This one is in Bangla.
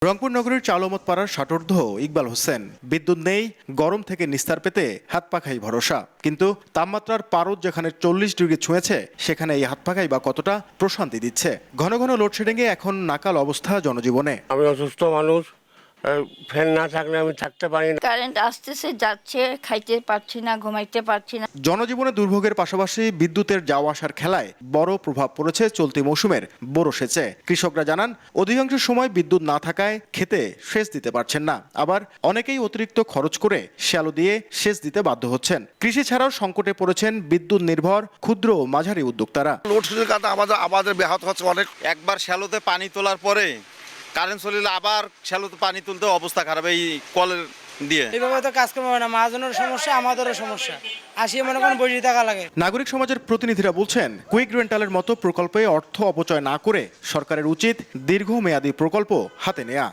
রংপুর নগরীর চালমত পাড়ার ষাটোর্ধ্ব ইকবাল হোসেন, বিদ্যুৎ নেই, গরম থেকে নিস্তার পেতে হাত পাখাই ভরসা। কিন্তু তাপমাত্রার পারদ যেখানে 40 ডিগ্রি ছুঁয়েছে, সেখানে এই হাত পাখাই বা কতটা প্রশান্তি দিচ্ছে। ঘন ঘন লোডশেডিংয়ে এখন নাকাল অবস্থা জনজীবনে। আমি অসুস্থ মানুষ, ফ্যান না থাকলে আমি থাকতে পারি না। কারেন্ট আসতেছে যাচ্ছে, খাইতে পারছি না, ঘুমাইতে পারছি না। জনজীবনে দুর্ভোগের পাশাপাশি বিদ্যুতের যাওয়া আসার খেলায় বড় প্রভাব পড়েছে চলতি মৌসুমের বোরো সেচে। কৃষকরা জানান, অধিকাংশ সময় বিদ্যুৎ না থাকায় খেতে সেচ দিতে পারছেন না। আবার অনেকেই অতিরিক্ত খরচ করে শ্যালো দিয়ে সেচ দিতে বাধ্য হচ্ছেন। কৃষি ছাড়াও সংকটে পড়েছেন বিদ্যুৎ নির্ভর ক্ষুদ্র ও মাঝারি উদ্যোক্তারা। লোডশেডিং কারণে আমাদের ব্যাহত হচ্ছে অনেক। একবার শ্যালোতে পানি তোলার পরে কারেন্ট চলিলে আবার শ্যালোতে পানি তুলতে অবস্থা খারাপ এই কলের দিয়ে। এইভাবে তো কাজ করবো না, মহাজনের সমস্যা, আমাদেরও সমস্যা। আসিয়ে মনে করেন বসে থাকা লাগে। নাগরিক সমাজের প্রতিনিধিরা বলছেন, কুইক রেন্টালের মতো প্রকল্পে অর্থ অপচয় না করে সরকারের উচিত দীর্ঘমেয়াদী প্রকল্প হাতে নেয়া।